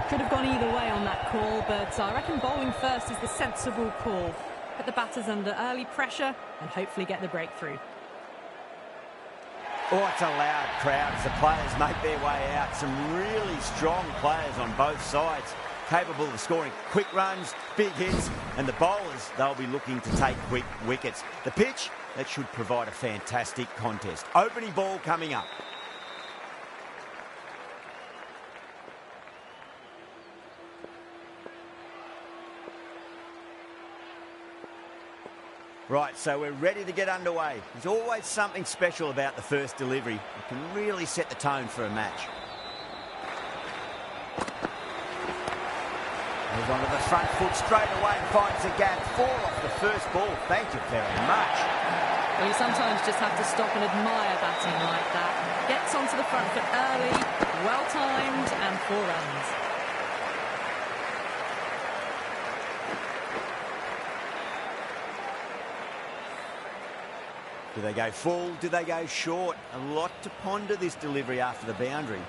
Could have gone either way on that call, but I reckon bowling first is the sensible call. Put the batters under early pressure and hopefully get the breakthrough. Oh, it's a loud crowd as the players make their way out. Some really strong players on both sides, capable of scoring quick runs, big hits, and the bowlers, they'll be looking to take quick wickets. The pitch, that should provide a fantastic contest. Opening ball coming up. Right, so we're ready to get underway. There's always something special about the first delivery. It can really set the tone for a match. Moves onto the front foot straight away and finds the gap. 4 off the first ball. Thank you very much. Well, you sometimes just have to stop and admire batting like that. Gets onto the front foot early, well-timed, and 4 runs. Do they go full? Do they go short? A lot to ponder this delivery after the boundary.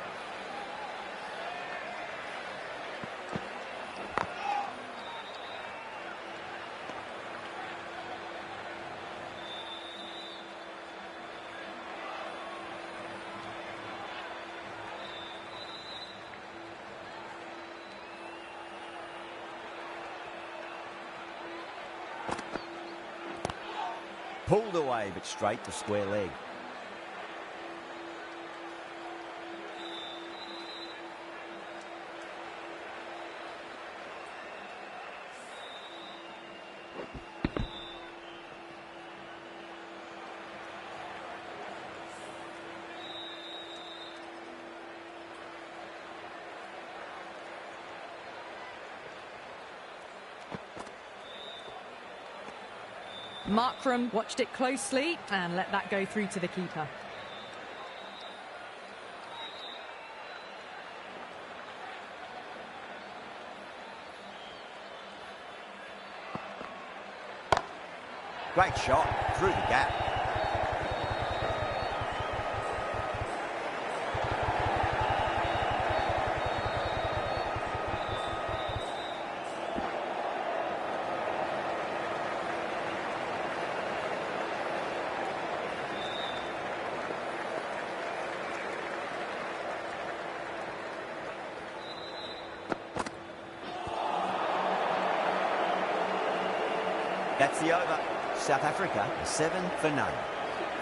Pulled away, but straight to square leg. Markram watched it closely and let that go through to the keeper. Great shot through the gap. That's the over. South Africa 7 for none.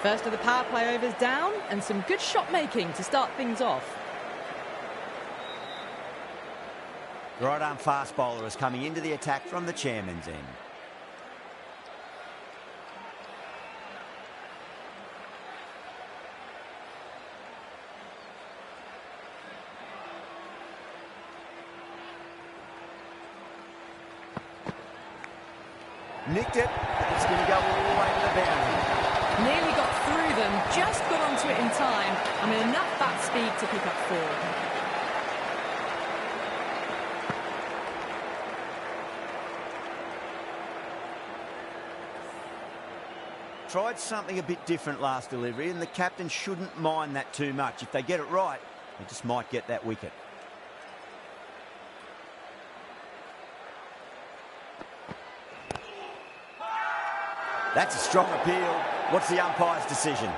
First of the power play overs down and some good shot making to start things off. Right arm fast bowler is coming into the attack from the chairman's end. Nicked it, but it's going to go all the way to the boundary. Nearly got through them, just got onto it in time. I mean, enough bat speed to pick up 4. Tried something a bit different last delivery, and the captain shouldn't mind that too much. If they get it right, they just might get that wicket. That's a strong appeal. What's the umpire's decision?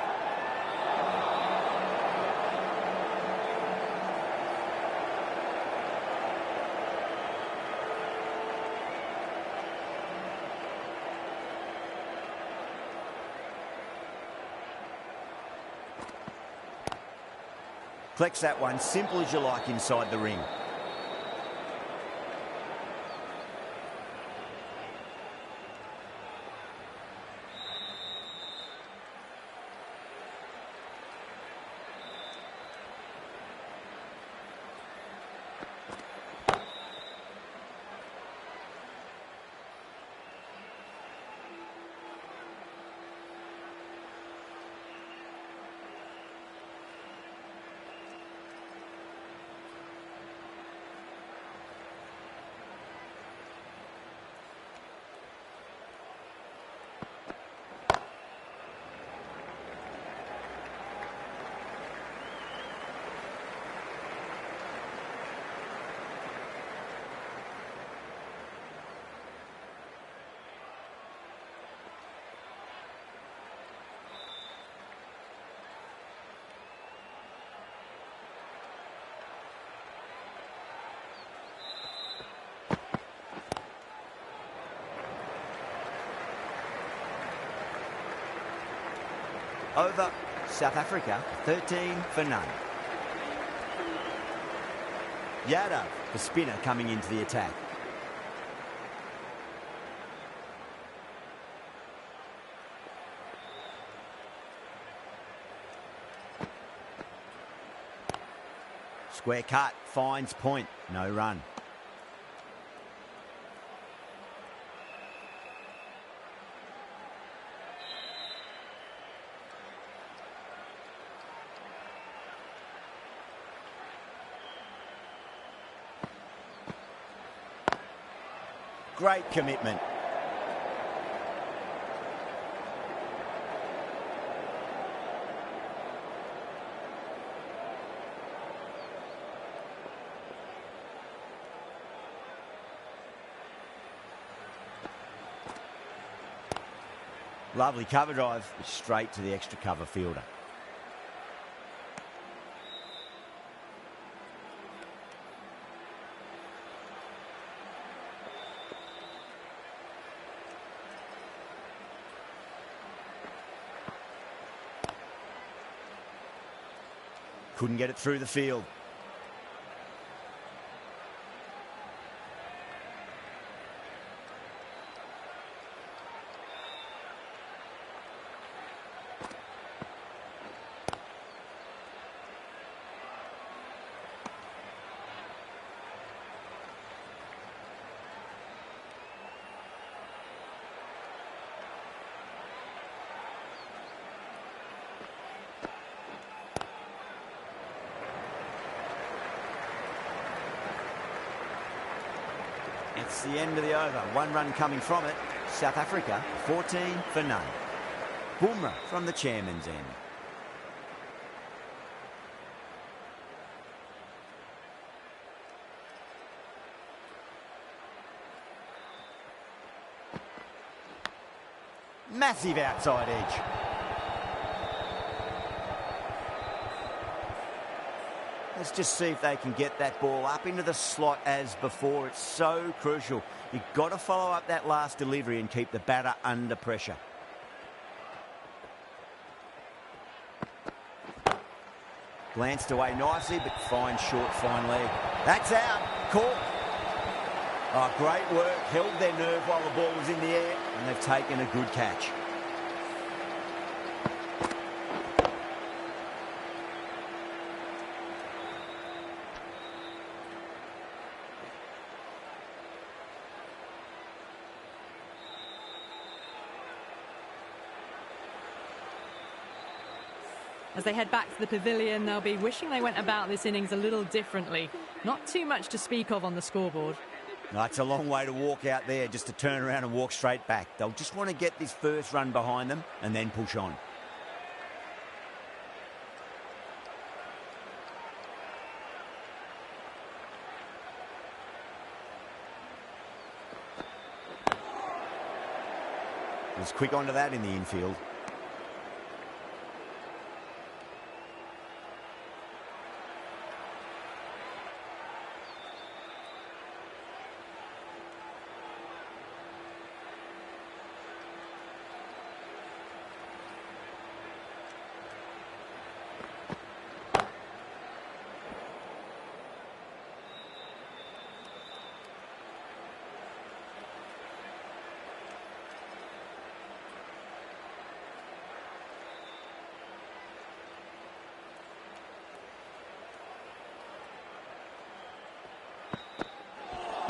Collects that one, simple as you like, inside the ring. over South Africa, 13 for none. Yadav, the spinner, coming into the attack. Square cut, finds point, no run. Great commitment. Lovely cover drive, straight to the extra cover fielder. Couldn't get it through the field. It's the end of the over. One run coming from it. South Africa, 14 for none. Bumrah from the chairman's end. Massive outside edge. Let's just see if they can get that ball up into the slot as before. It's so crucial. You've got to follow up that last delivery and keep the batter under pressure. Glanced away nicely, but fine short, fine leg. That's out. Caught. Oh, great work. Held their nerve while the ball was in the air, and they've taken a good catch. As they head back to the pavilion, they'll be wishing they went about this innings a little differently. Not too much to speak of on the scoreboard. No, it's a long way to walk out there just to turn around and walk straight back. They'll just want to get this first run behind them and then push on. Was quick onto that in the infield.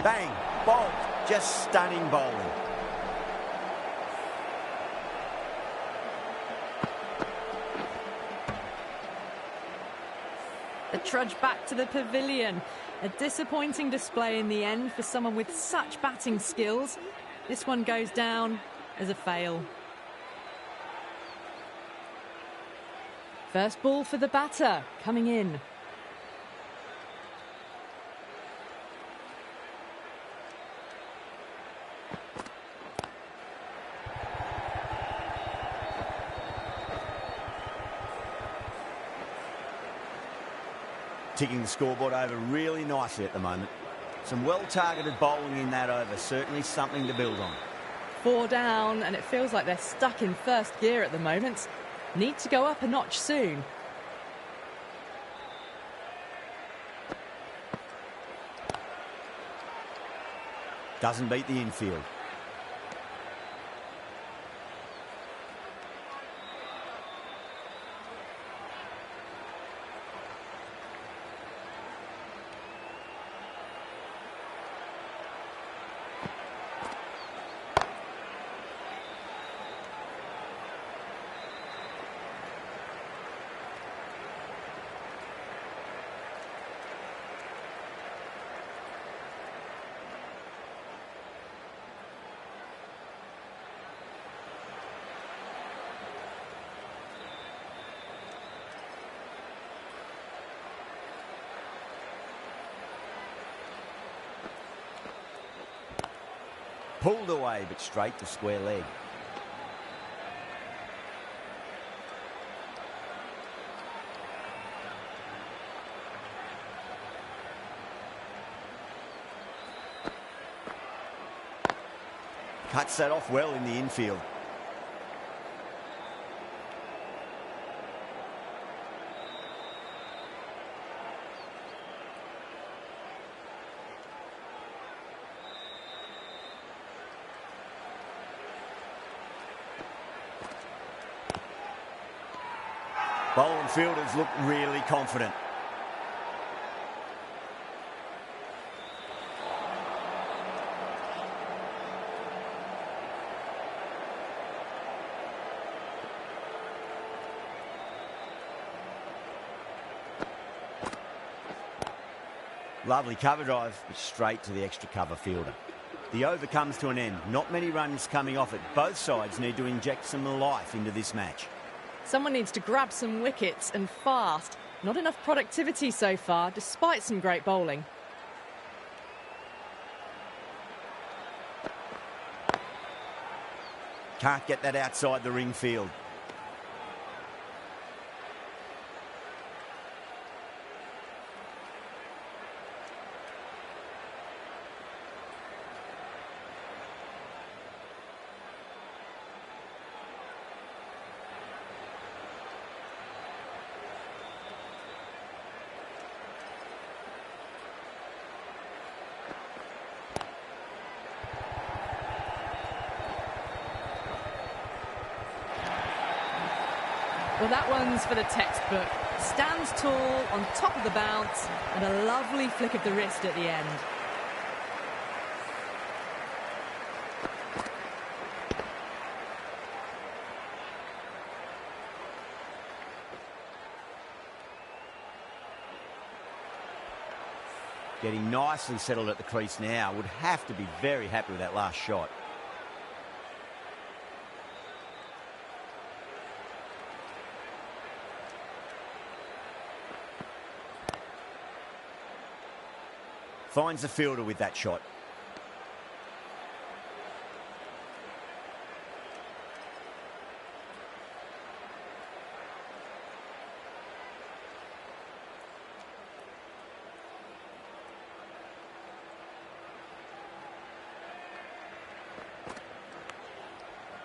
Bang, bolt, just stunning bowling. The trudge back to the pavilion. A disappointing display in the end for someone with such batting skills. This one goes down as a fail. First ball for the batter, coming in. Ticking the scoreboard over really nicely at the moment. Some well-targeted bowling in that over, certainly something to build on. 4 down, and it feels like they're stuck in first gear at the moment. Need to go up a notch soon. Doesn't beat the infield. Pulled away, but straight to square leg. Cuts that off well in the infield. Bowling fielders look really confident. Lovely cover drive, but straight to the extra cover fielder. The over comes to an end. Not many runs coming off it. Both sides need to inject some life into this match. Someone needs to grab some wickets and fast. Not enough productivity so far, despite some great bowling. Can't get that outside the ring field. Well, that one's for the textbook. Stands tall, on top of the bounce, and a lovely flick of the wrist at the end. Getting nicely settled at the crease now. Would have to be very happy with that last shot. Finds the fielder with that shot.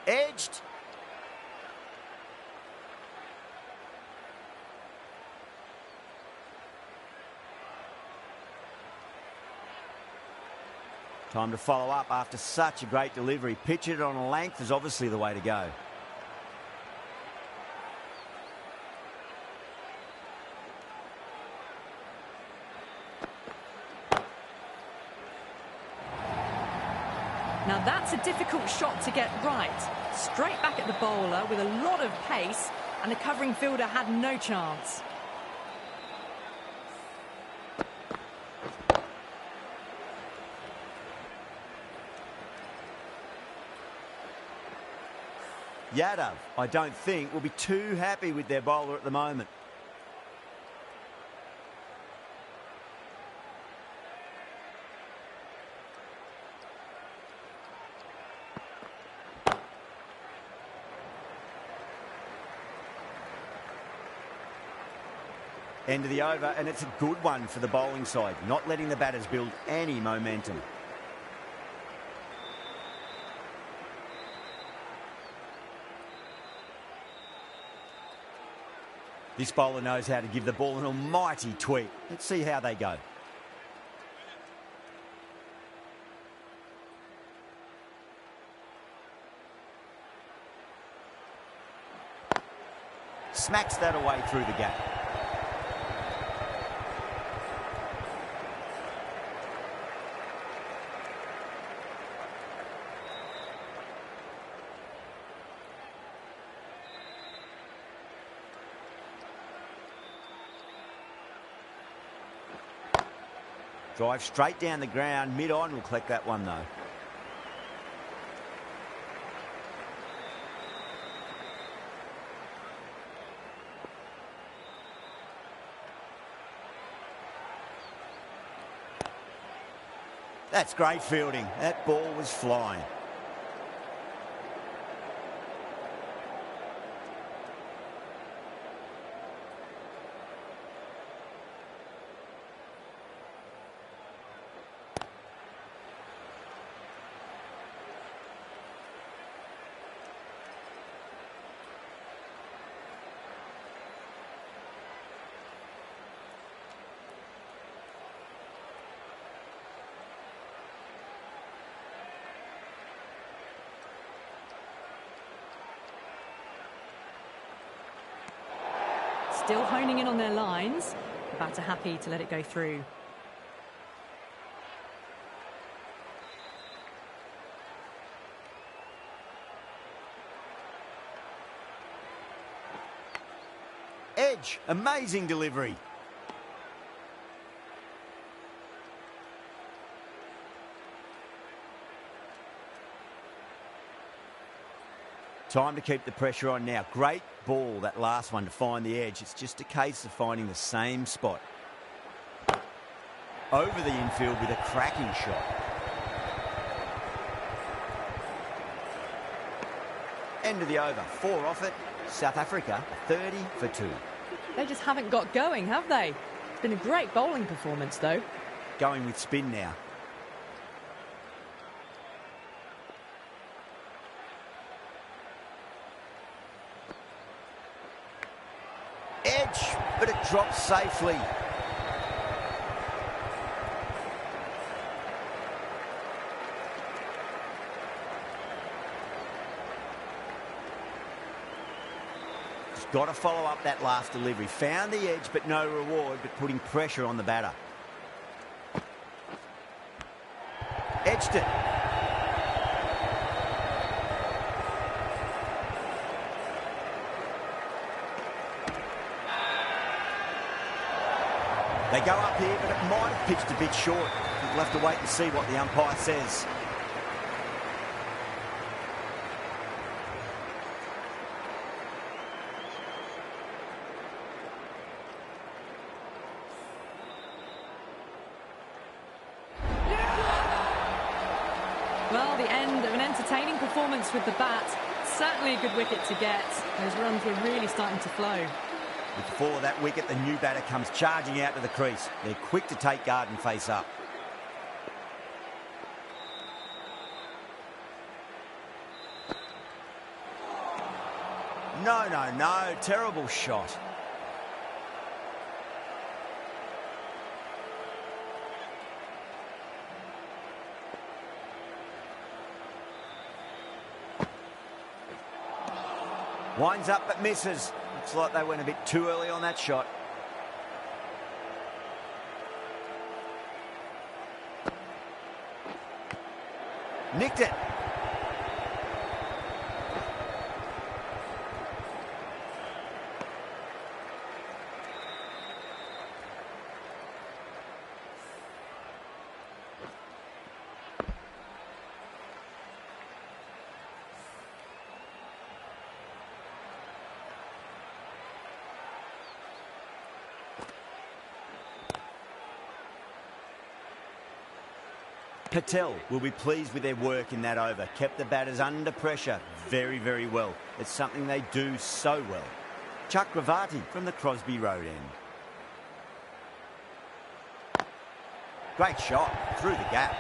Edged. Time to follow up after such a great delivery. Pitch it on a length is obviously the way to go. Now that's a difficult shot to get right. Straight back at the bowler with a lot of pace, and the covering fielder had no chance. Yadav, I don't think, will be too happy with their bowler at the moment. End of the over, and it's a good one for the bowling side, not letting the batters build any momentum. This bowler knows how to give the ball an almighty tweak. Let's see how they go. Smacks that away through the gap. Drive straight down the ground. Mid-on will collect that one, though. That's great fielding. That ball was flying. Still honing in on their lines. The batter happy to let it go through. Edge, amazing delivery. Time to keep the pressure on now. Great ball, that last one, to find the edge. It's just a case of finding the same spot. Over the infield with a cracking shot. End of the over. 4 off it. South Africa 30 for 2. They just haven't got going, have they? It's been a great bowling performance, though. Going with spin now. Edge, but it drops safely. He's got to follow up that last delivery. Found the edge, but no reward, but putting pressure on the batter. Edged it. They go up here, but it might have pitched a bit short. We'll have to wait and see what the umpire says. Well, the end of an entertaining performance with the bat. Certainly a good wicket to get. Those runs were really starting to flow. Before that wicket, the new batter comes charging out to the crease. They're quick to take guard and face up. No. Terrible shot. Winds up but misses. Looks like they went a bit too early on that shot. Nicked it. Patel will be pleased with their work in that over. Kept the batters under pressure very, very well. It's something they do so well. Chakravarti from the Crosby Road end. Great shot through the gap.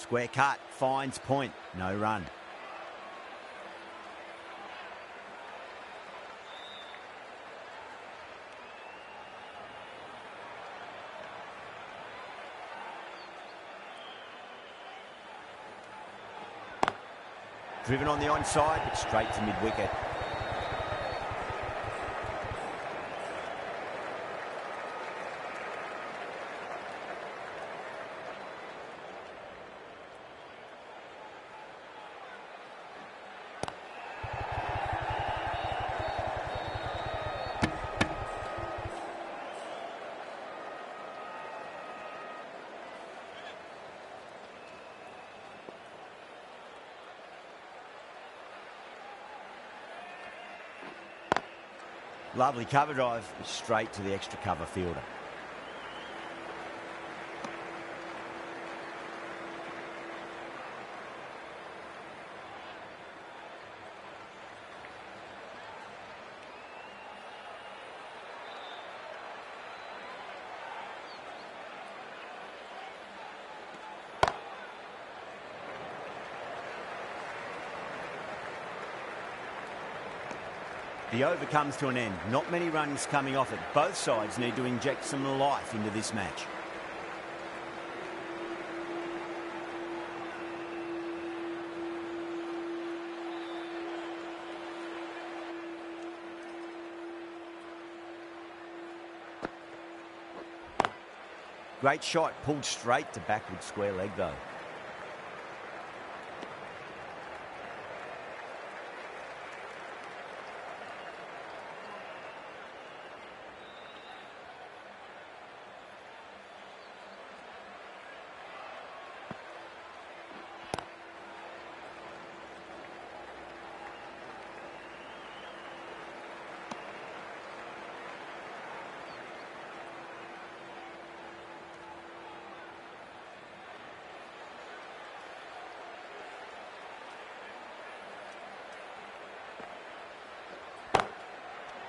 Square cut, finds point, no run. Driven on the onside, but straight to mid-wicket. Lovely cover drive, straight to the extra cover fielder. The over comes to an end. Not many runs coming off it. Both sides need to inject some life into this match. Great shot, pulled straight to backward square leg though.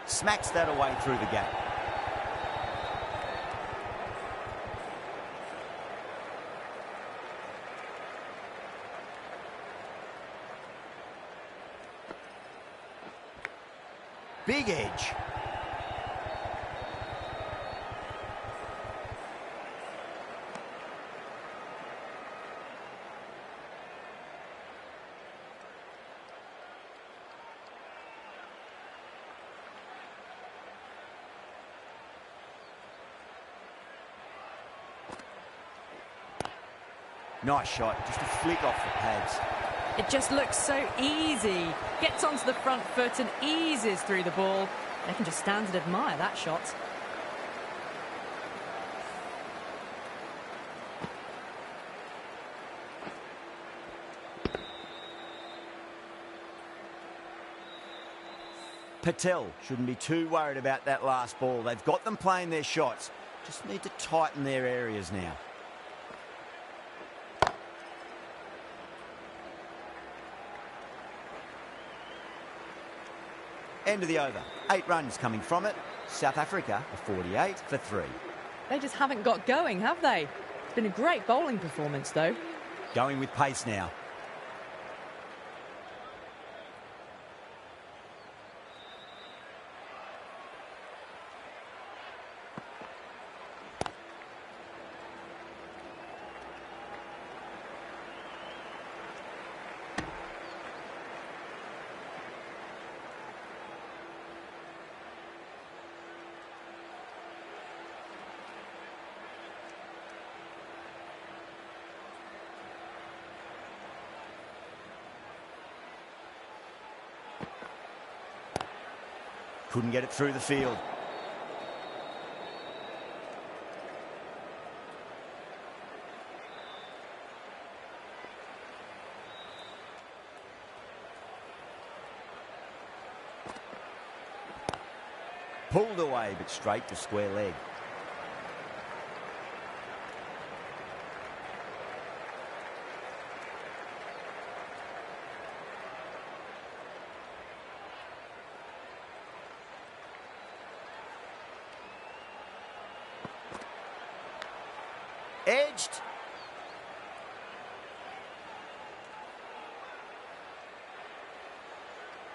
Smacks that away through the gap. Big edge. Nice shot, just a flick off the pads. It just looks so easy. Gets onto the front foot and eases through the ball. They can just stand and admire that shot. Patel shouldn't be too worried about that last ball. They've got them playing their shots. Just need to tighten their areas now. End of the over. 8 runs coming from it. South Africa are 48 for 3. They just haven't got going, have they? It's been a great bowling performance, though. Going with pace now. Couldn't get it through the field. Pulled away, but straight to square leg. Edged.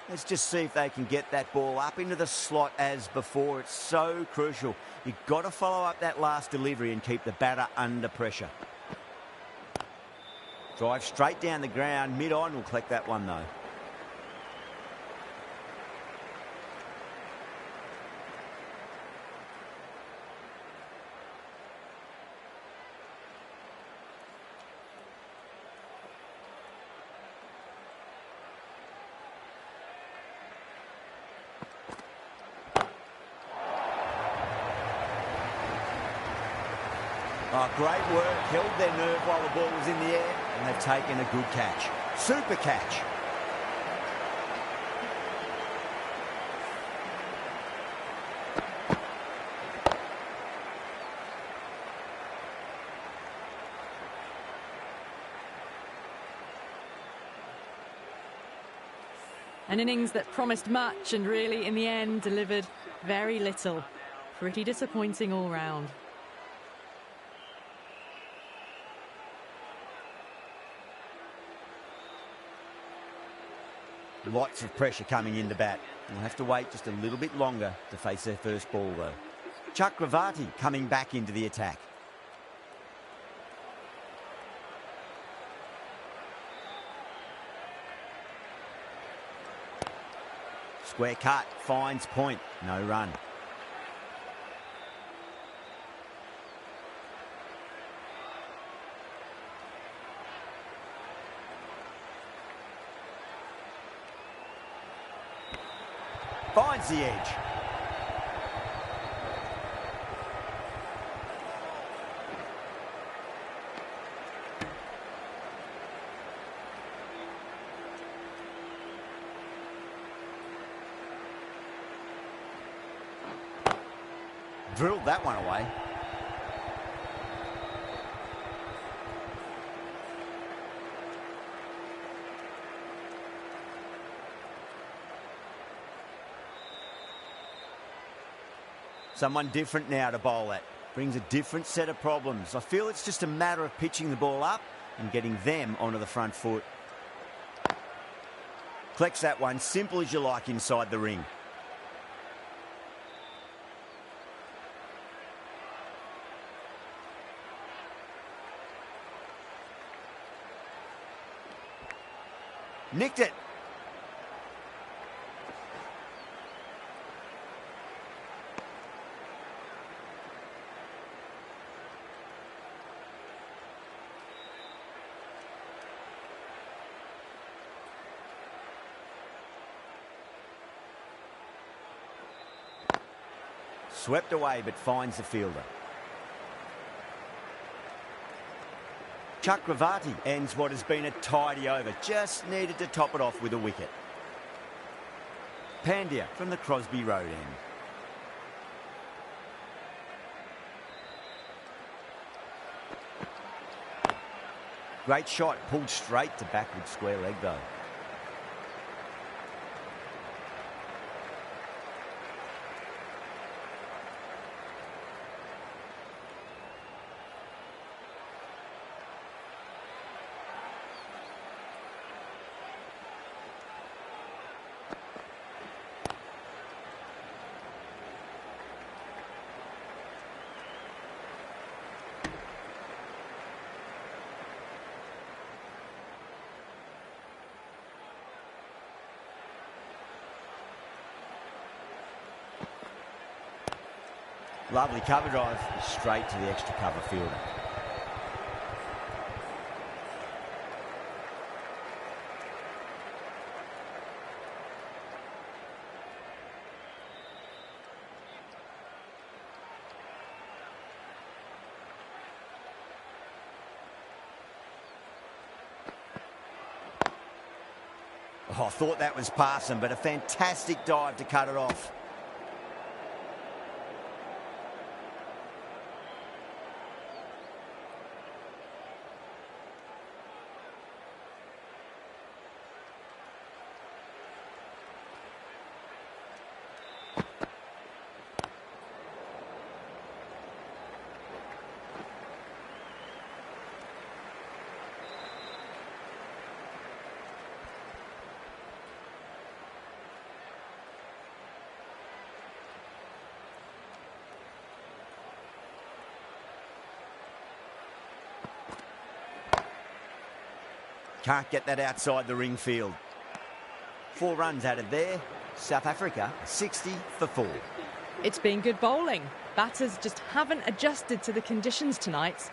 Let's just see if they can get that ball up into the slot as before. It's so crucial. You've got to follow up that last delivery and keep the batter under pressure. Drive straight down the ground. Mid-on will collect that one, though. Oh, great work, held their nerve while the ball was in the air, and they've taken a good catch. Super catch. An innings that promised much and really, in the end, delivered very little. Pretty disappointing all round. Lots of pressure coming in to bat. We'll have to wait just a little bit longer to face their first ball, though. Chakravarti coming back into the attack. Square cut, finds point, no run. Finds the edge. Drilled that one away. Someone different now to bowl at. Brings a different set of problems. I feel it's just a matter of pitching the ball up and getting them onto the front foot. Collects that one, simple as you like, inside the ring. Nicked it. Swept away, but finds the fielder. Chakravarti ends what has been a tidy over. Just needed to top it off with a wicket. Pandya from the Crosby Road end. Great shot, pulled straight to backward square leg though. Lovely cover drive, straight to the extra cover fielder. Oh, I thought that was passing, but a fantastic dive to cut it off. Can't get that outside the ring field. 4 runs added there. South Africa 60 for 4. It's been good bowling. Batters just haven't adjusted to the conditions tonight.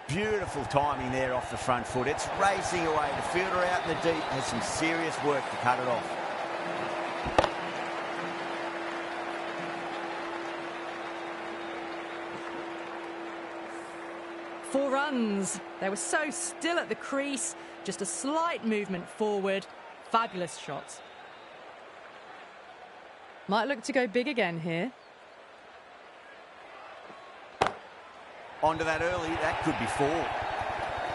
Beautiful timing there off the front foot. It's racing away. The fielder out in the deep has some serious work to cut it off. Four runs. They were so still at the crease. Just a slight movement forward. Fabulous shot. Might look to go big again here. Onto that early, that could be 4.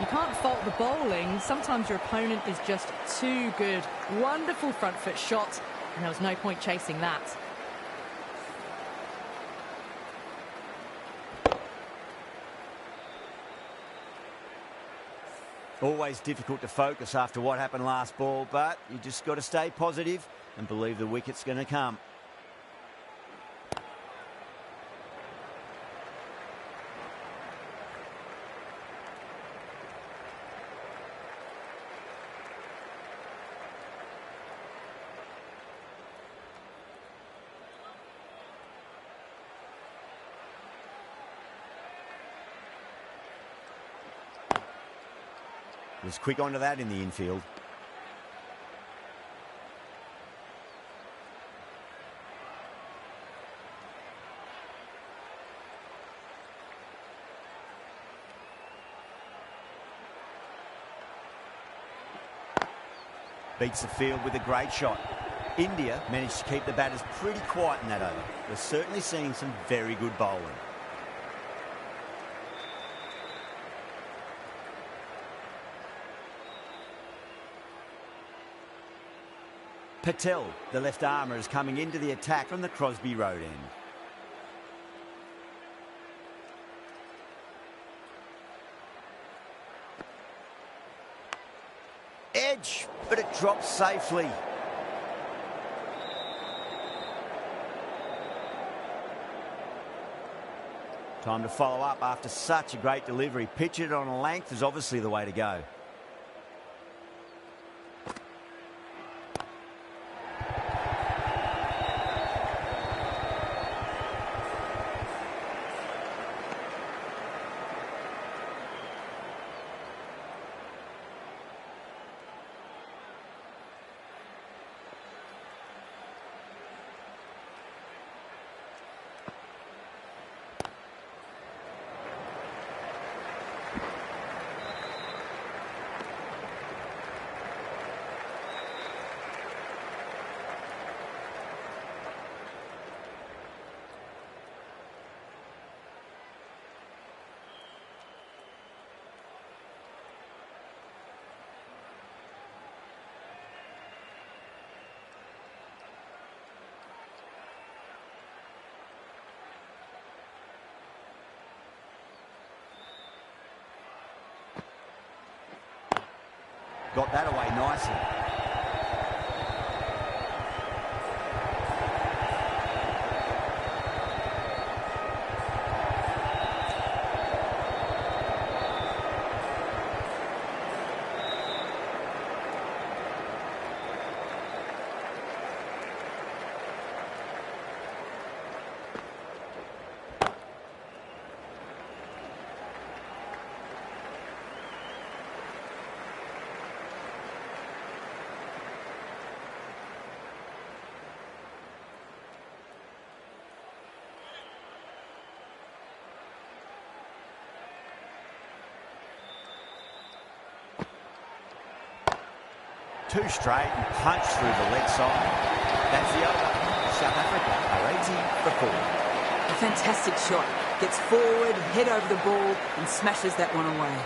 You can't fault the bowling. Sometimes your opponent is just too good. Wonderful front foot shot, and there was no point chasing that. Always difficult to focus after what happened last ball, but you just got to stay positive and believe the wicket's going to come. Was quick onto that in the infield. Beats the field with a great shot. India managed to keep the batters pretty quiet in that over. We're certainly seeing some very good bowling. Patel, the left armour, is coming into the attack from the Crosby Road end. Edge, but it drops safely. Time to follow up after such a great delivery. Pitch it on a length is obviously the way to go. Got that away nicely. Two straight and punch through the leg side. That's the over. South Africa are 80 for 4. A fantastic shot. Gets forward, head over the ball and smashes that one away.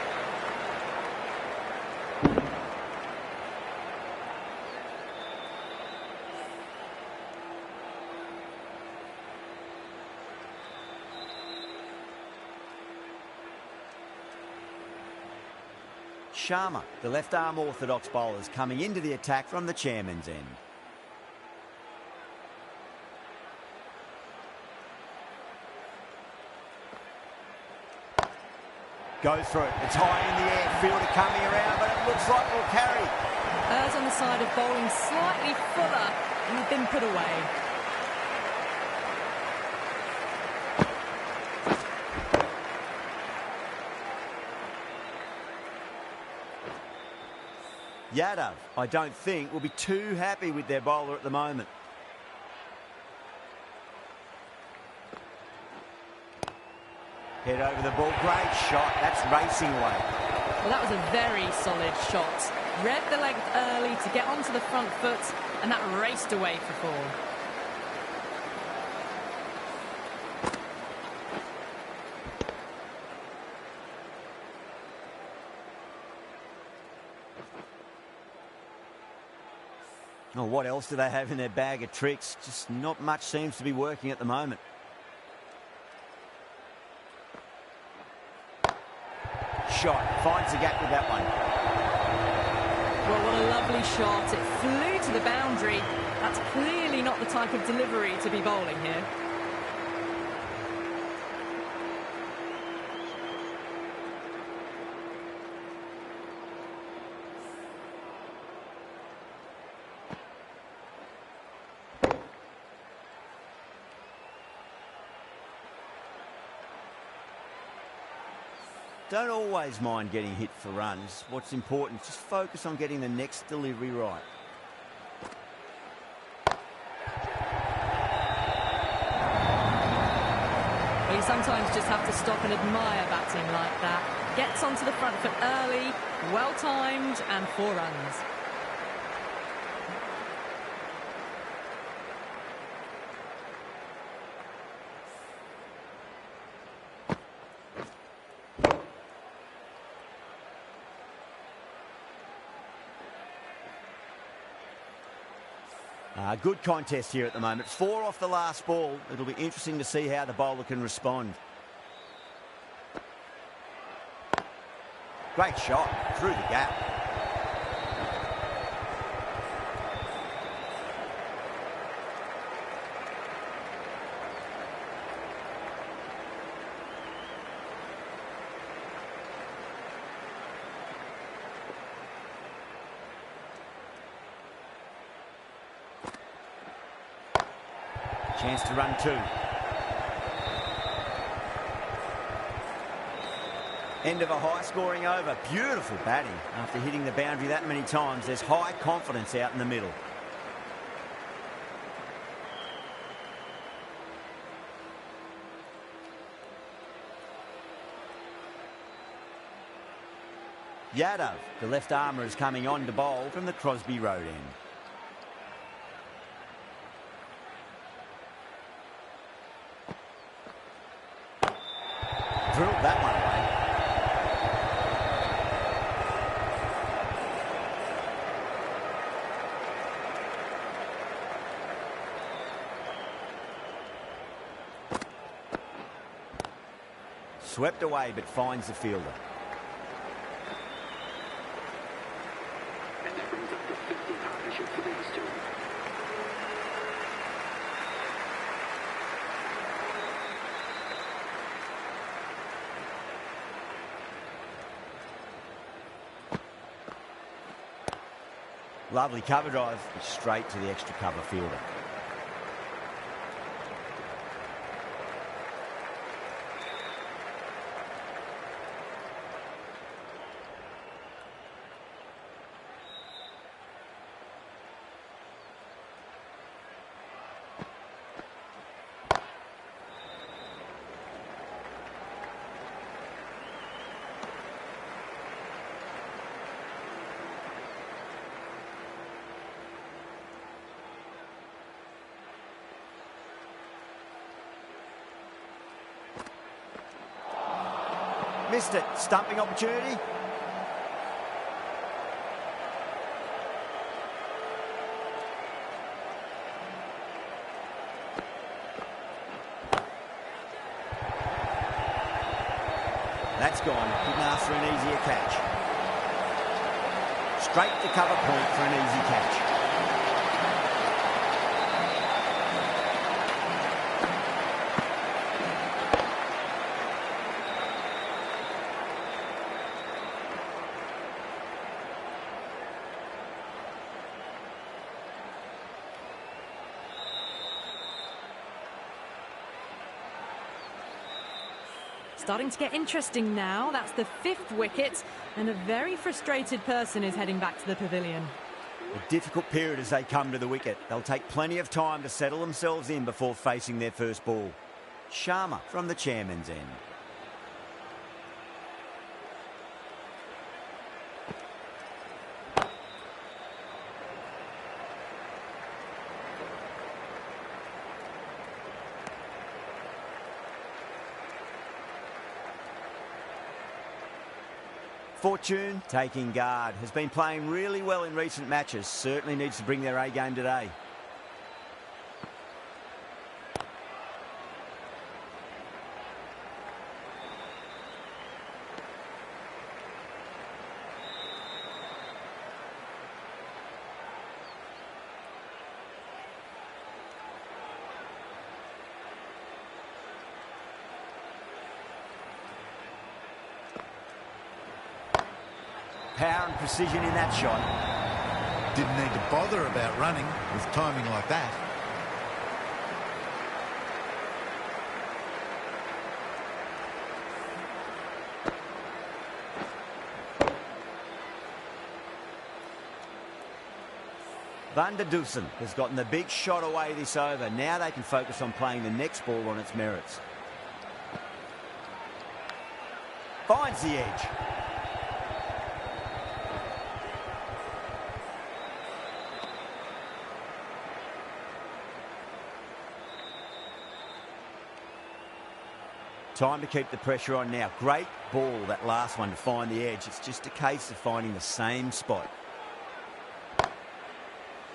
Sharma, the left-arm orthodox bowlers, coming into the attack from the chairman's end. Goes for it. It's high in the air. Fielder coming around, but it looks like it'll carry. Errs on the side of bowling slightly fuller, and he's been put away. Yadav, I don't think, will be too happy with their bowler at the moment. Head over the ball. Great shot. That's racing away. Well, that was a very solid shot. Read the length early to get onto the front foot, and that raced away for four. Oh, what else do they have in their bag of tricks? Just not much seems to be working at the moment. Shot. Finds the gap with that one. Well, what a lovely shot. It flew to the boundary. That's clearly not the type of delivery to be bowling here. Don't always mind getting hit for runs. What's important is just focus on getting the next delivery right. Well, you sometimes just have to stop and admire batting like that. Gets onto the front foot early, well-timed, and 4 runs. Good contest here at the moment. 4 off the last ball. It'll be interesting to see how the bowler can respond. Great shot through the gap. Chance to run 2. End of a high-scoring over. Beautiful batting. After hitting the boundary that many times, there's high confidence out in the middle. Yadav, the left armour, is coming on to bowl from the Crosby Road end. Drilled that one away. Swept away, but finds the fielder. And that brings up the 50 partnership for these two. Lovely cover drive, straight to the extra cover fielder. Missed it. Stumping opportunity. That's gone. Couldn't ask for an easier catch. straight to cover point for an easy catch. Starting to get interesting now. That's the 5th wicket, and a very frustrated person is heading back to the pavilion. A difficult period as they come to the wicket. They'll take plenty of time to settle themselves in before facing their first ball. Sharma from the chairman's end. Fortune taking guard. Has been playing really well in recent matches. Certainly needs to bring their A game today. Power and precision in that shot. Didn't need to bother about running with timing like that. Van der Dusen has gotten the big shot away this over. Now they can focus on playing the next ball on its merits. Finds the edge. Time to keep the pressure on now. Great ball, that last one, to find the edge. It's just a case of finding the same spot.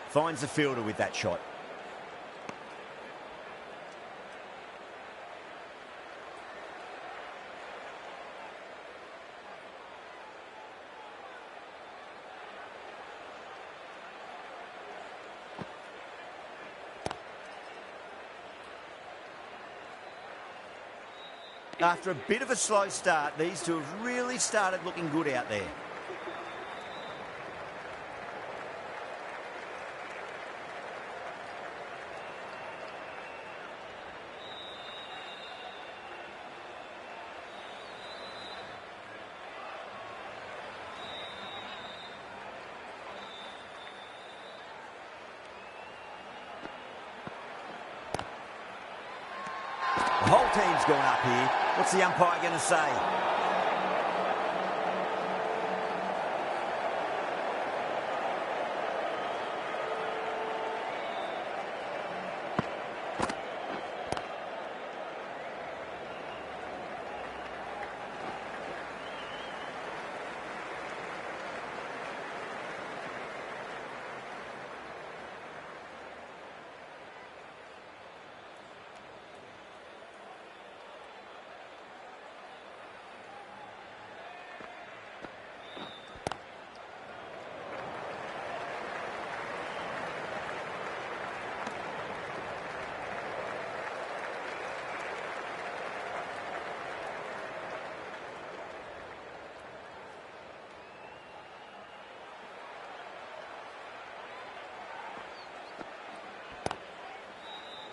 Finds the fielder with that shot. After a bit of a slow start, these two have really started looking good out there. The whole team's gone up here. What's the umpire going to say?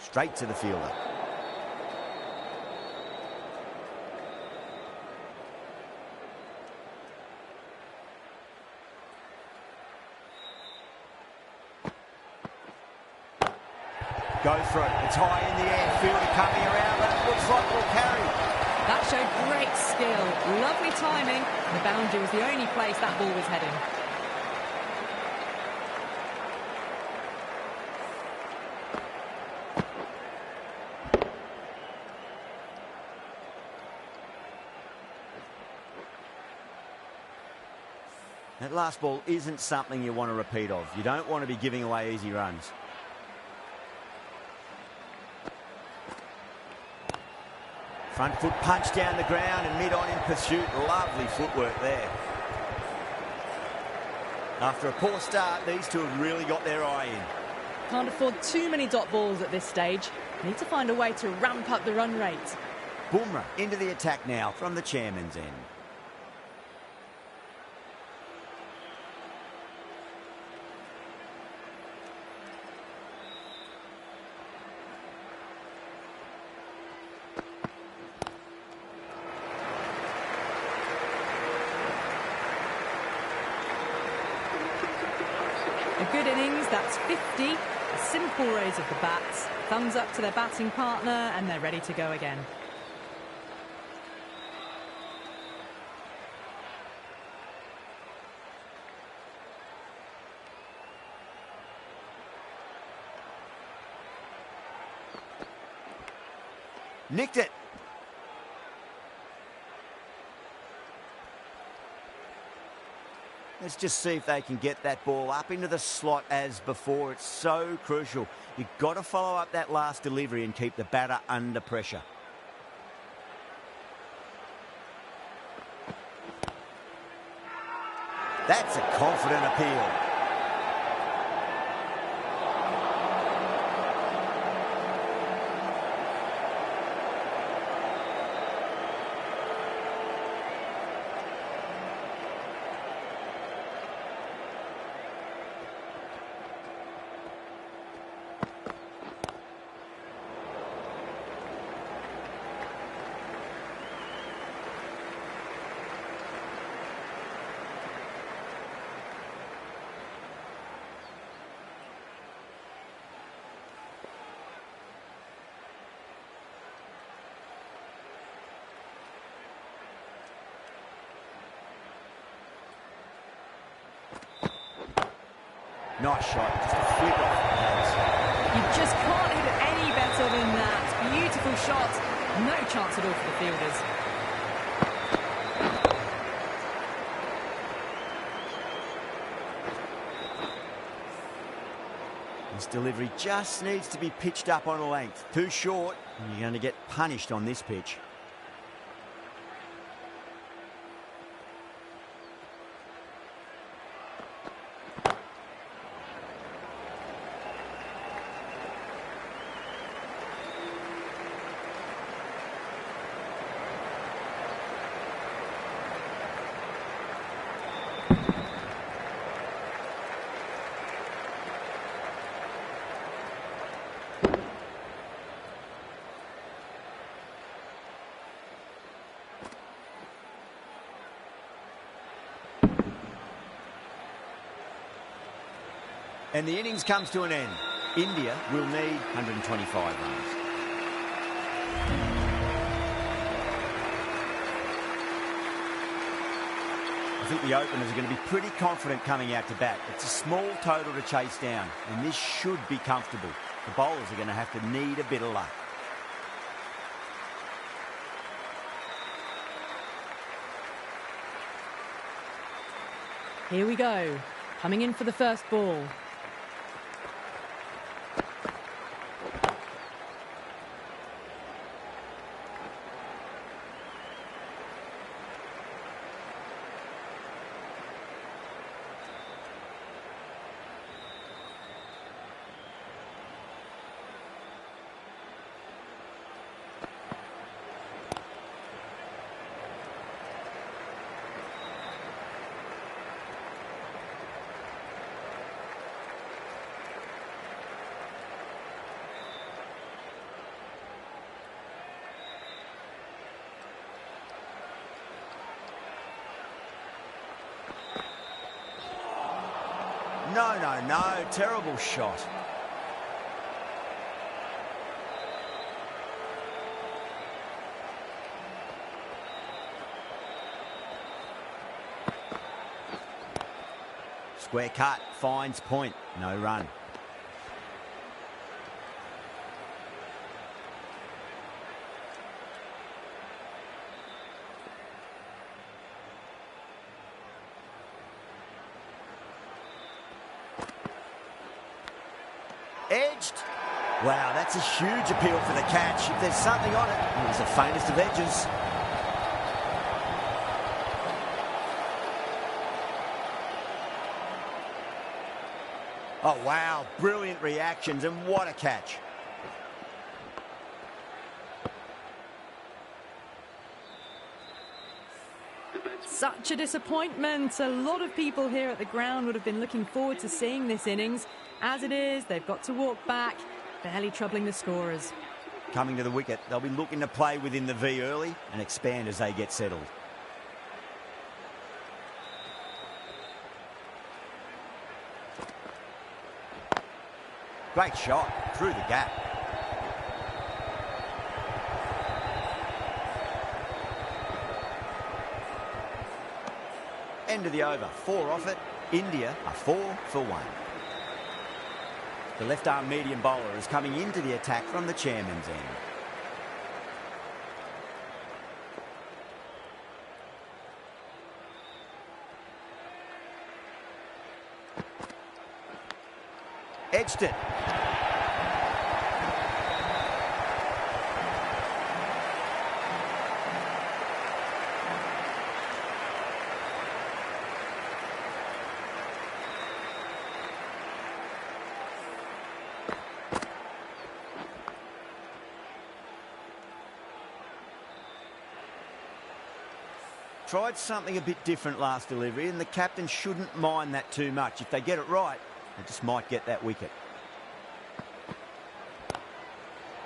Straight to the fielder. Go for it. It's high in the air. Fielder coming around, but it looks like it'll carry. That showed great skill. Lovely timing. The boundary was the only place that ball was heading. That last ball isn't something you want to repeat of. You don't want to be giving away easy runs. Front foot punch down the ground and mid-on in pursuit. Lovely footwork there. After a poor start, these two have really got their eye in. Can't afford too many dot balls at this stage. Need to find a way to ramp up the run rate. Bumrah into the attack now from the chairman's end. A good innings, that's 50. A simple raise of the bats. Thumbs up to their batting partner, and they're ready to go again. Nicked it. Let's just see if they can get that ball up into the slot as before. It's so crucial. You've got to follow up that last delivery and keep the batter under pressure. That's a confident appeal. Nice shot, just a flick off the pads. You just can't hit it any better than that. Beautiful shot. No chance at all for the fielders. This delivery just needs to be pitched up on a length. Too short, and you're going to get punished on this pitch. And the innings comes to an end. India will need 125 runs. I think the openers are going to be pretty confident coming out to bat. It's a small total to chase down, and this should be comfortable. The bowlers are going to have to need a bit of luck. Here we go. Coming in for the first ball. No, terrible shot. Square cut, finds point, no run. Edged. Wow, that's a huge appeal for the catch. If there's something on it, it was the faintest of edges. Oh, wow. Brilliant reactions, and what a catch. Such a disappointment. A lot of people here at the ground would have been looking forward to seeing this innings. As it is, they've got to walk back, barely troubling the scorers. Coming to the wicket, they'll be looking to play within the V early and expand as they get settled. Great shot through the gap. End of the over. 4 off it. India are 4 for 1. The left-arm medium bowler is coming into the attack from the chairman's end. Edged it. Tried something a bit different last delivery, and the captain shouldn't mind that too much. If they get it right, they just might get that wicket.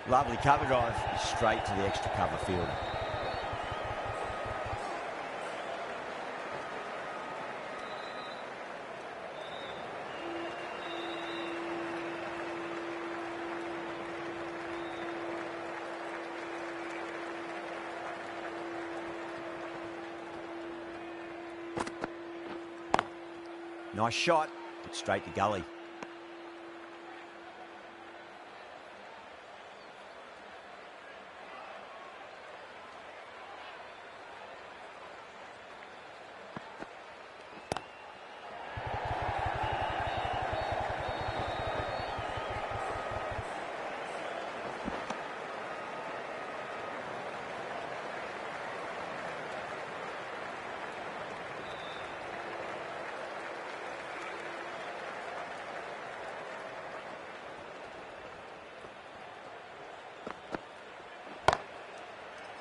Lovely cover drive, straight to the extra cover fielder. Nice shot, but straight to gully.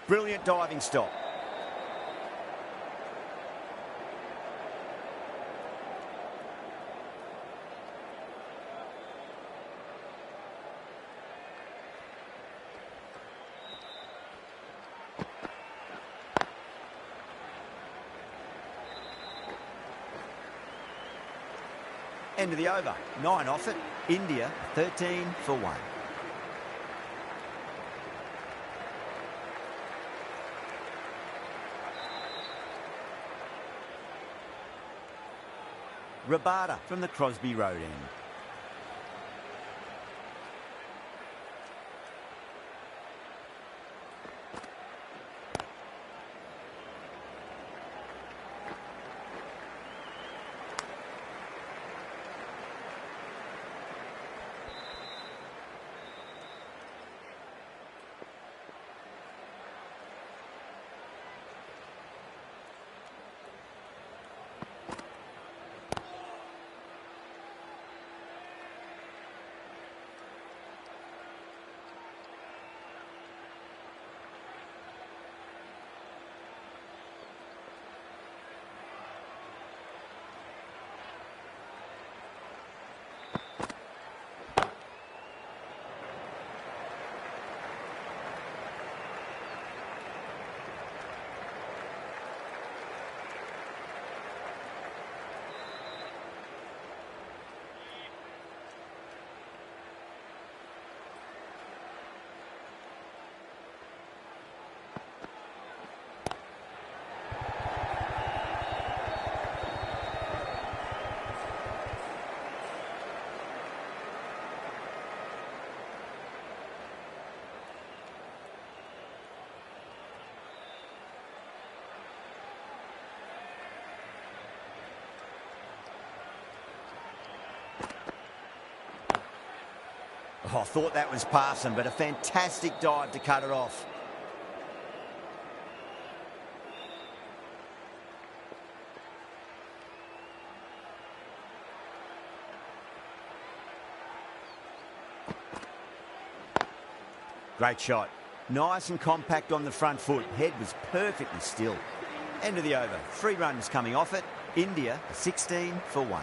Brilliant diving stop. End of the over. 9 off it. India 13 for 1. Rabada from the Crosby Road end. Oh, I thought that was passing, but a fantastic dive to cut it off. Great shot. Nice and compact on the front foot. Head was perfectly still. End of the over. 3 runs coming off it. India 16 for 1.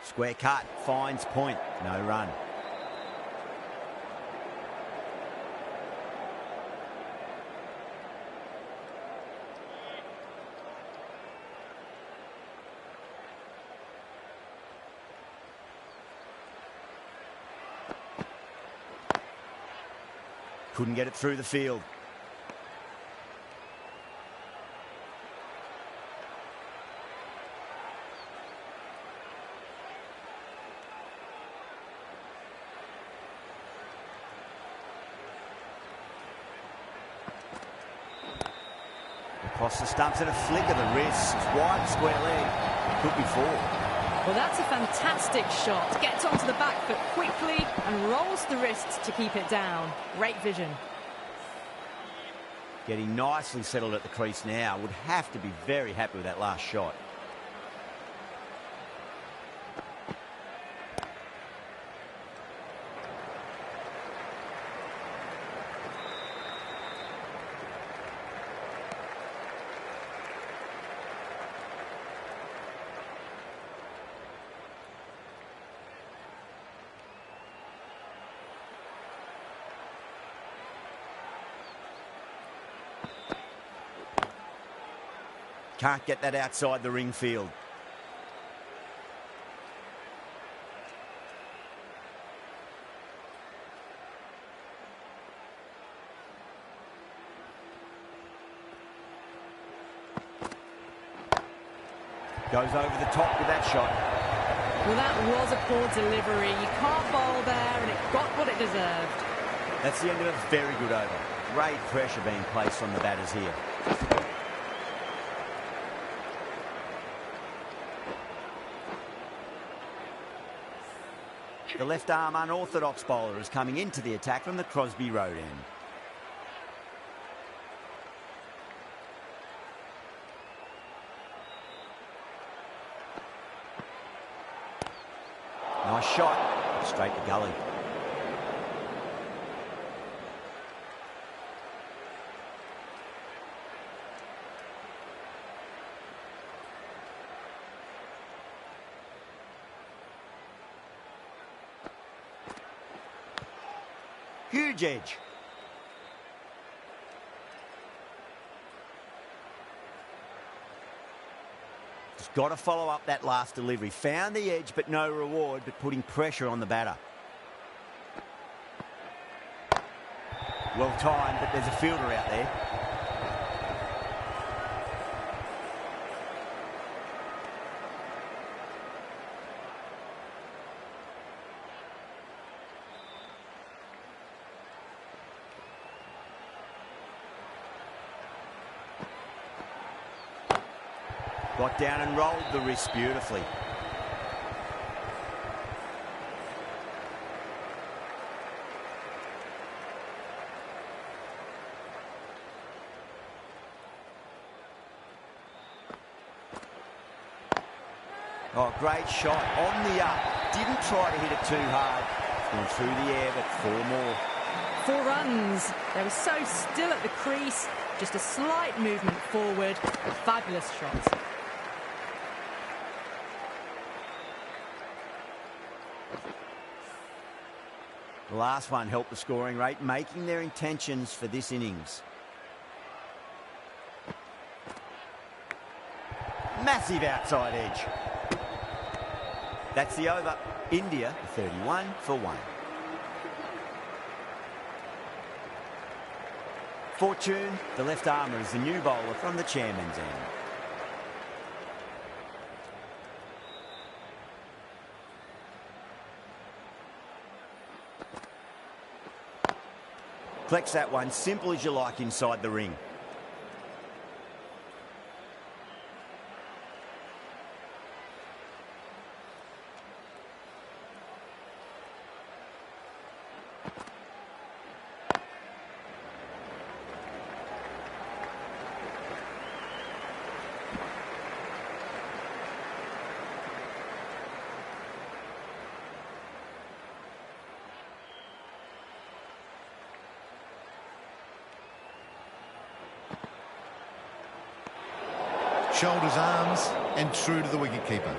Square cut, finds point, no run. Couldn't get it through the field. Across the stumps and a flick of the wrist. Wide square leg. Could be 4. Well, that's a fantastic shot. Gets onto the back foot quickly and rolls the wrists to keep it down. Great vision. Getting nicely settled at the crease now. Would have to be very happy with that last shot. Can't get that outside the ring field. Goes over the top with that shot. Well, that was a poor delivery. You can't bowl there, and it got what it deserved. That's the end of a very good over. Great pressure being placed on the batters here. The left-arm unorthodox bowler is coming into the attack from the Crosby Road end. Nice shot. Straight to gully. Huge edge. Just got to follow up that last delivery. Found the edge, but no reward, but putting pressure on the batter. Well timed, but there's a fielder out there. Got down and rolled the wrist beautifully. Oh, great shot on the up. Didn't try to hit it too hard. Going through the air, but 4 more. 4 runs. They were so still at the crease. Just a slight movement forward. A fabulous shot. The last one helped the scoring rate, making their intentions for this innings. Massive outside edge. That's the over. India 31 for 1. Fortune, the left armour, is the new bowler from the chairman's end. Collects that one, simple as you like, inside the ring. shoulders, arms, and true to the wicketkeeper.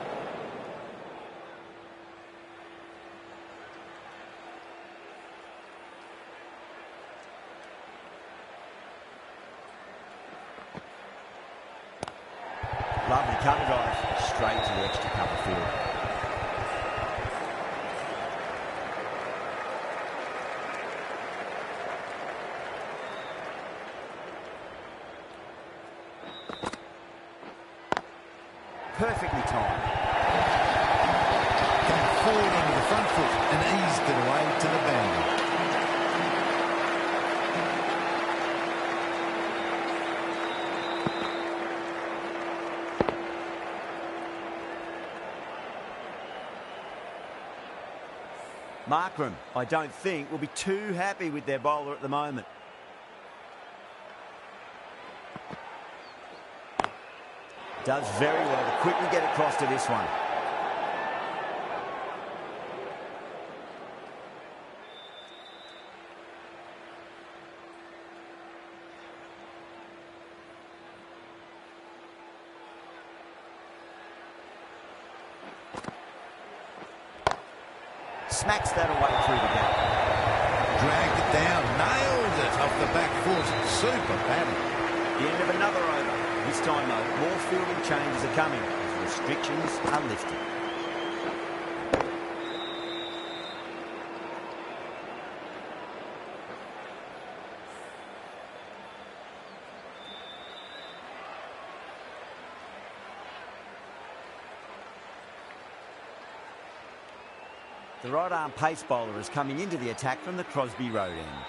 Lovely cover drive, straight to the extra cover field. Perfectly timed. Came forward onto the front foot and eased it away to the boundary. Markram, I don't think, will be too happy with their bowler at the moment. Does very well to quickly get across to this one. Smacks that away through the gap. Dragged it down, nailed it off the back foot. Super batting. The end of another over. This time, though, more fielding changes are coming as restrictions are lifted. The right-arm pace bowler is coming into the attack from the Crosby Road end.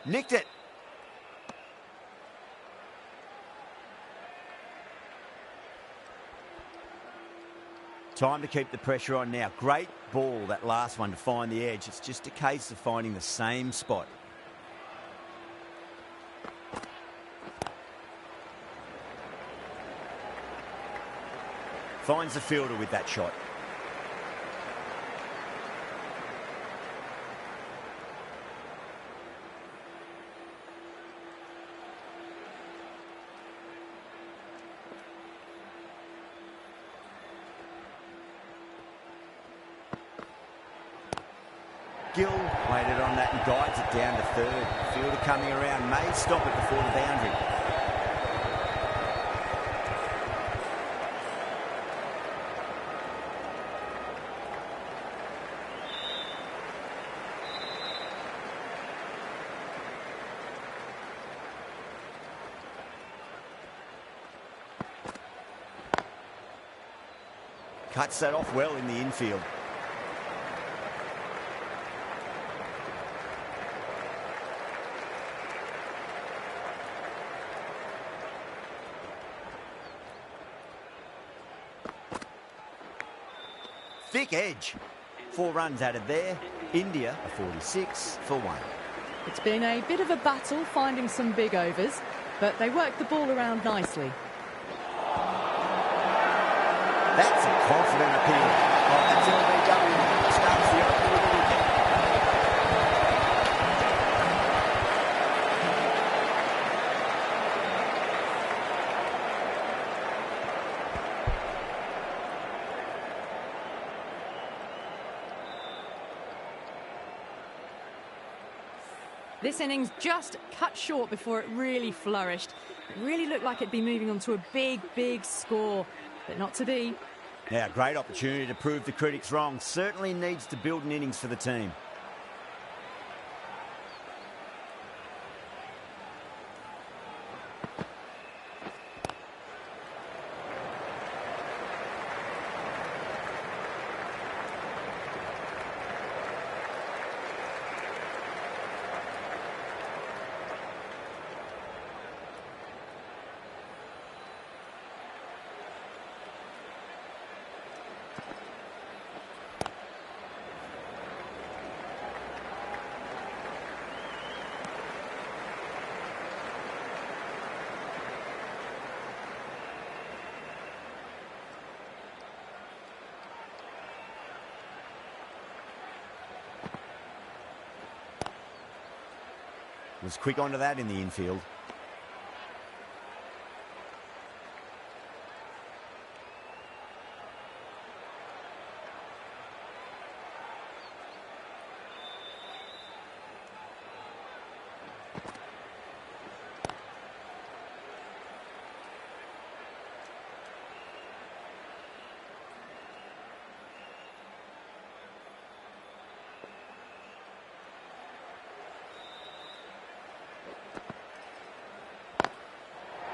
Nicked it. Time to keep the pressure on now. Great ball, that last one, to find the edge. It's just a case of finding the same spot. Finds the fielder with that shot. Gill waited on that and guides it down to third. Fielder coming around, may stop it before the boundary. Cuts that off well in the infield. Thick edge. 4 runs added there. India a 46 for 1. It's been a bit of a battle finding some big overs, but they worked the ball around nicely. That's a confident appeal. Oh, that's LBW. Starts the opener of the wicket. This innings just cut short before it really flourished. It really looked like it'd be moving on to a big, big score, but not to be. Now, great opportunity to prove the critics wrong. Certainly needs to build an innings for the team. Was quick onto that in the infield.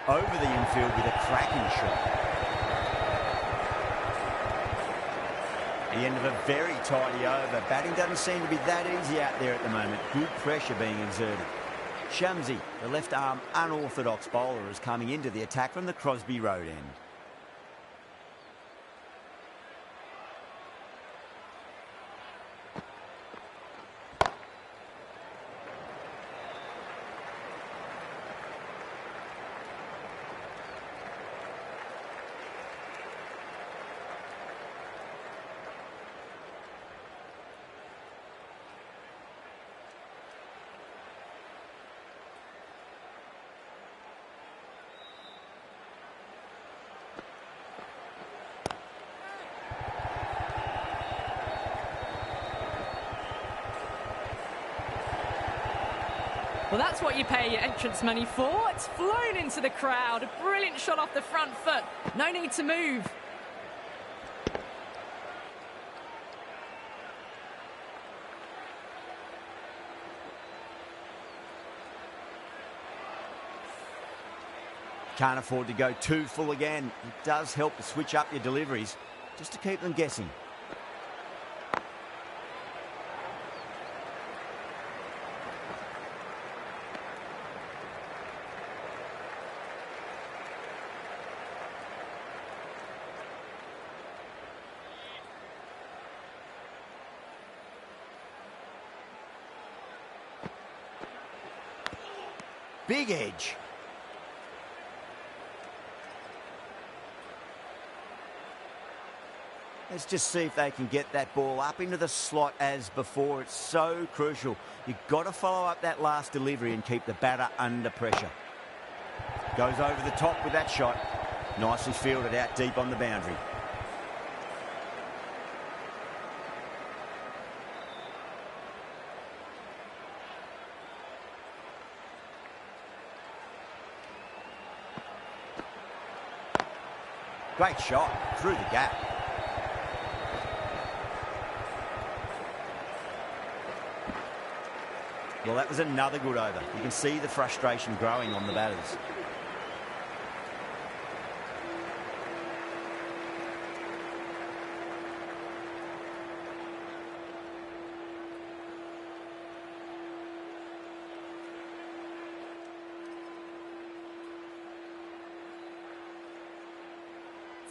Over the infield with a cracking shot. The end of a very tidy over. Batting doesn't seem to be that easy out there at the moment. Good pressure being exerted. Shamsi, the left arm unorthodox bowler, is coming into the attack from the Crosby Road end. Well, that's what you pay your entrance money for. It's flown into the crowd. A brilliant shot off the front foot. No need to move. Can't afford to go too full again. It does help to switch up your deliveries, just to keep them guessing. Big edge. Let's just see if they can get that ball up into the slot as before. It's so crucial. You've got to follow up that last delivery and keep the batter under pressure. Goes over the top with that shot. Nicely fielded out deep on the boundary. Great shot through the gap. Well, that was another good over. You can see the frustration growing on the batters.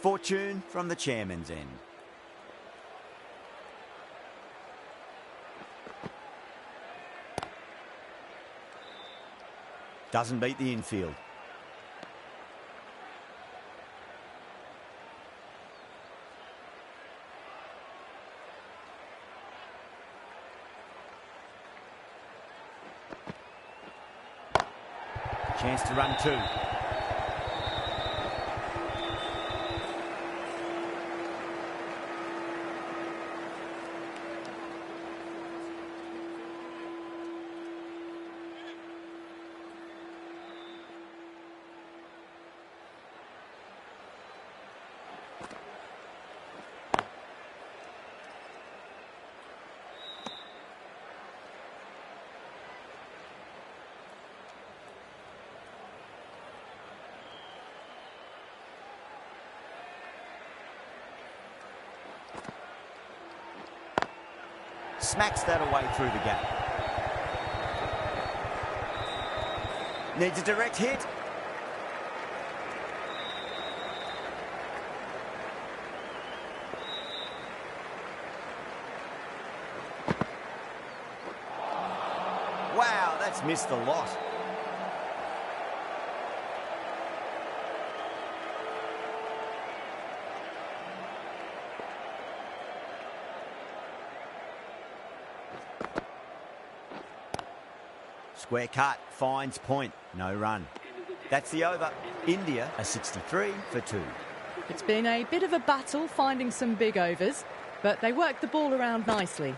Fortune from the chairman's end. Doesn't beat the infield. Chance to run two. Smacks that away through the gap. Needs a direct hit. Wow, that's missed a lot. Square cut, finds point, no run. That's the over. India are 63 for 2. It's been a bit of a battle finding some big overs, but they worked the ball around nicely.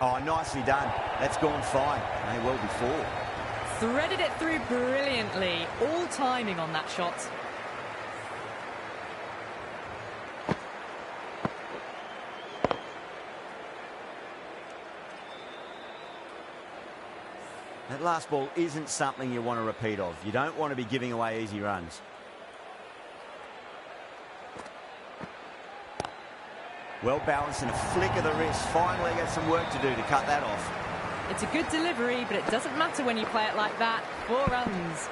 Oh, nicely done. That's gone fine. May well be 4. Threaded it through brilliantly. All timing on that shot. That last ball isn't something you want to repeat of. You don't want to be giving away easy runs. Well balanced and a flick of the wrist. Finally got some work to do to cut that off. It's a good delivery, but it doesn't matter when you play it like that. 4 runs.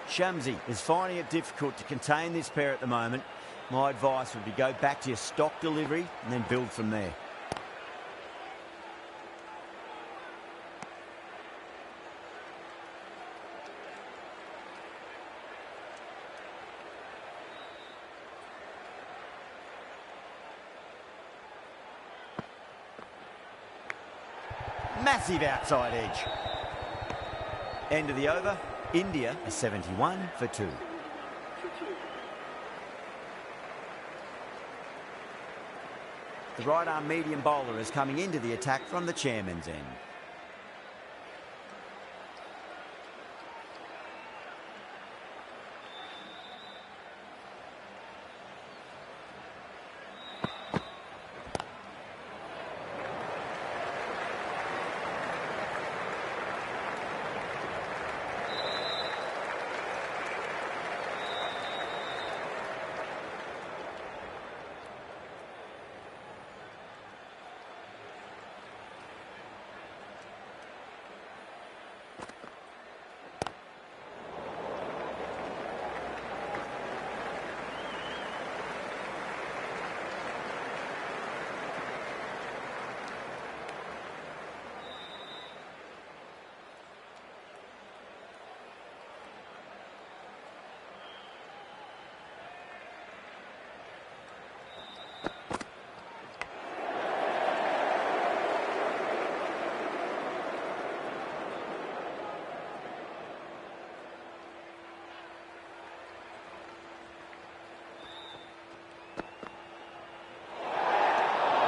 Shamsi is finding it difficult to contain this pair at the moment. My advice would be go back to your stock delivery and then build from there. Massive outside edge. End of the over. India are 71 for 2. The right arm medium bowler is coming into the attack from the chairman's end.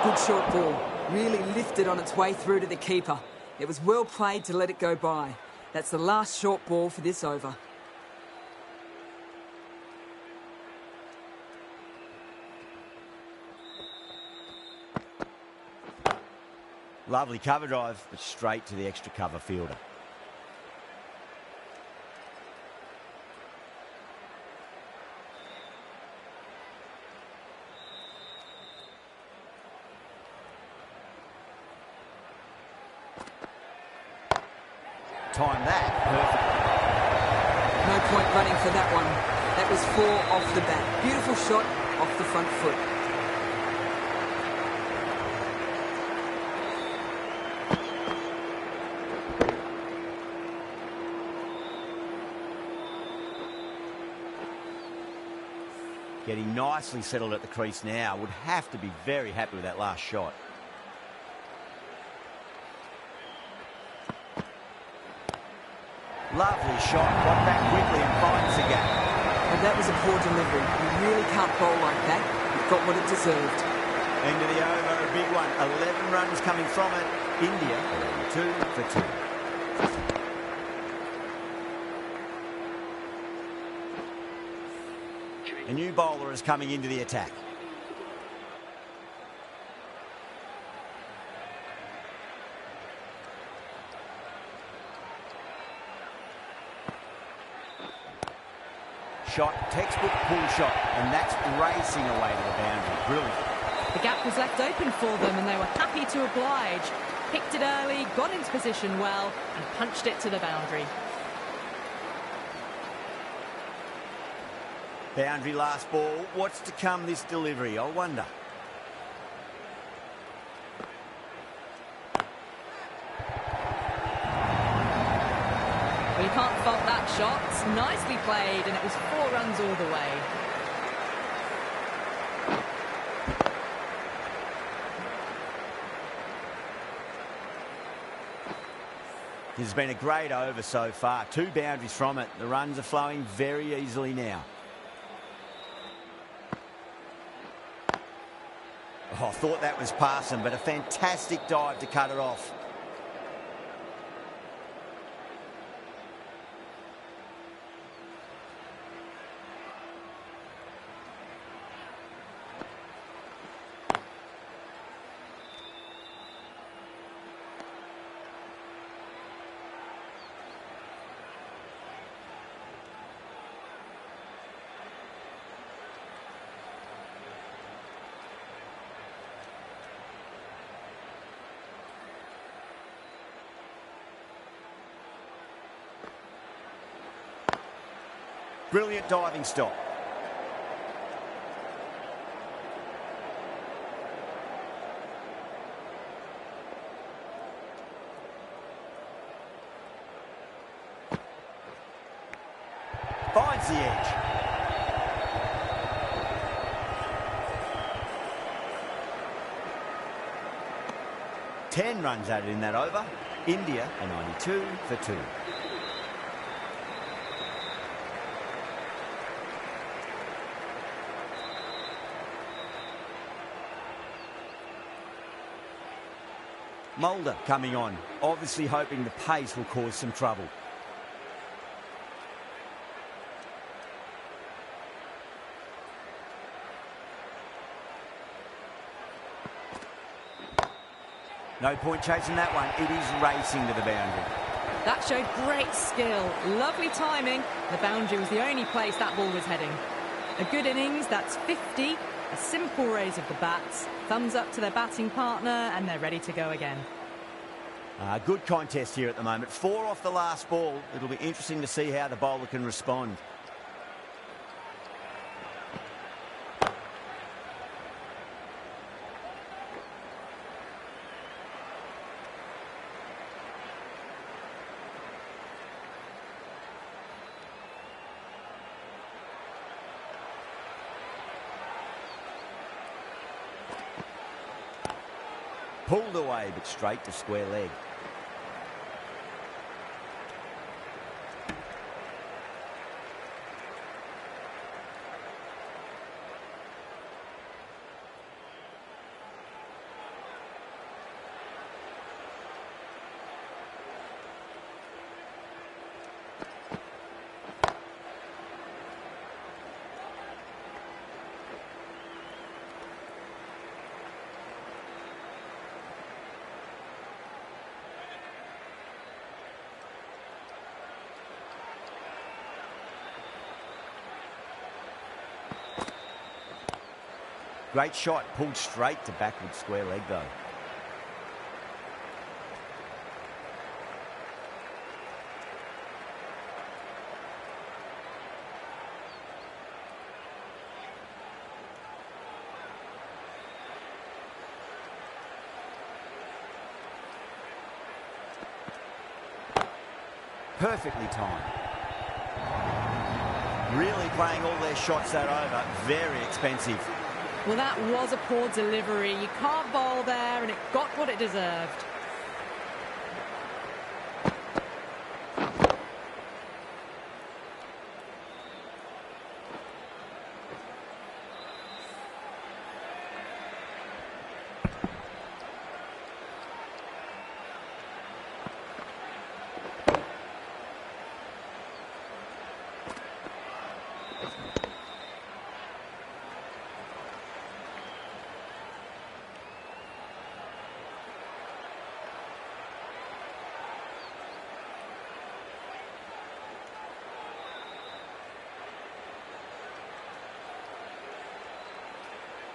Good short ball. Really lifted on its way through to the keeper. It was well played to let it go by. That's the last short ball for this over. Lovely cover drive, but straight to the extra cover fielder. Time that perfectly. No point running for that one. That was 4 off the bat. Beautiful shot off the front foot. Getting nicely settled at the crease now. Would have to be very happy with that last shot. Lovely shot, got back quickly and finds the gap. And that was a poor delivery. You really can't bowl like that. It got what it deserved. End of the over, a big one. 11 runs coming from it. India are 2 for 2. A new bowler is coming into the attack. Shot, textbook pull shot, and that's racing away to the boundary. Brilliant. The gap was left open for them and they were happy to oblige. Picked it early, got into position well and punched it to the boundary. Boundary last ball. What's to come this delivery, I wonder? Well, you can't fault that shot. Nicely played and it was 4 runs all the way. This has been a great over so far. 2 boundaries from it. The runs are flowing very easily now. Oh, I thought that was passing, but a fantastic dive to cut it off. Brilliant diving stop. Finds the edge. Ten runs added in that over. India a 92 for 2. Mulder coming on, obviously hoping the pace will cause some trouble. No point chasing that one. It is racing to the boundary. That showed great skill, lovely timing. The boundary was the only place that ball was heading. A good innings, that's 50. A simple raise of the bats, thumbs up to their batting partner, and they're ready to go again. Good contest here at the moment. 4 off the last ball. It'll be interesting to see how the bowler can respond. Pulled away, but straight to square leg. Great shot, pulled straight to backward square leg though. Perfectly timed. Really playing all their shots that over. Very expensive. Well, that was a poor delivery. You can't bowl there, and it got what it deserved.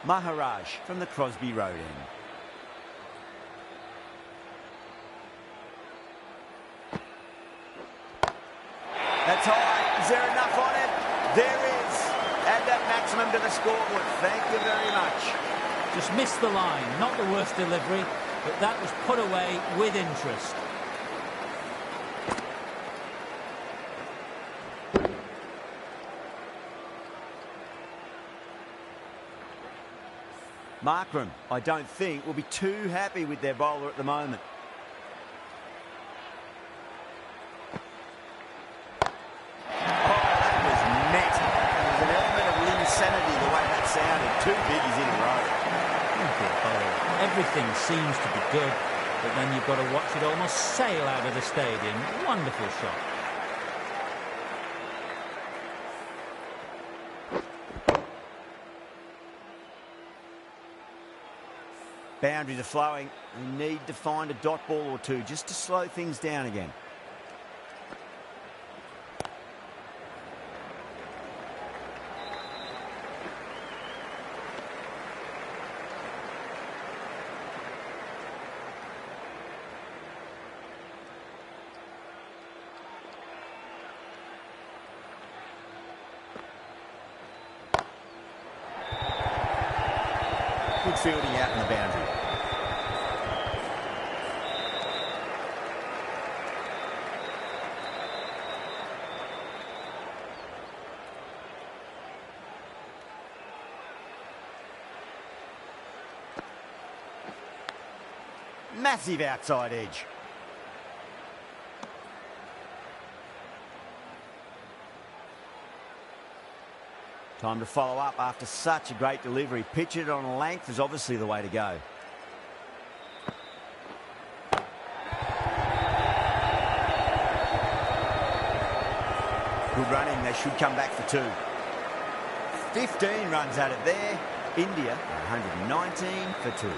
Maharaj from the Crosby Road end. That's high. Is there enough on it? There is. Add that maximum to the scoreboard. Thank you very much. Just missed the line. Not the worst delivery, but that was put away with interest. Markram, I don't think, will be too happy with their bowler at the moment. Two biggies in a row. Everything seems to be good, but then you've got to watch it almost sail out of the stadium. Wonderful shot. Boundaries are flowing. We need to find a dot ball or two just to slow things down again. Good fielding out in the boundary. Massive outside edge. Time to follow up after such a great delivery. Pitch it on a length is obviously the way to go. Good running. They should come back for 2. 15 runs out of there. India 119 for 2.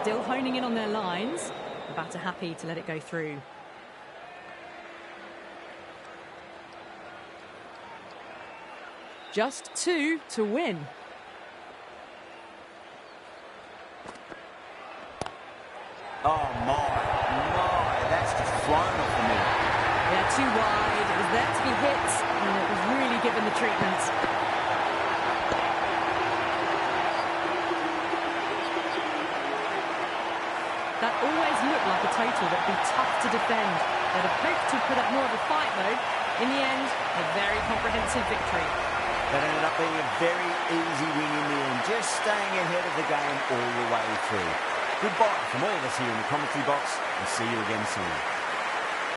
Still honing in on their lines. The batter happy to let it go through. Just 2 to win. Oh my, that's just flown off the middle. Yeah, too wide. It was there to be hit, and it was really given the treatment. That always looked like a total that would be tough to defend. They'd have hoped to put up more of a fight, though. In the end, a very comprehensive victory. That ended up being a very easy win in the end, just staying ahead of the game all the way through. Goodbye from all of us here in the commentary box, and see you again soon.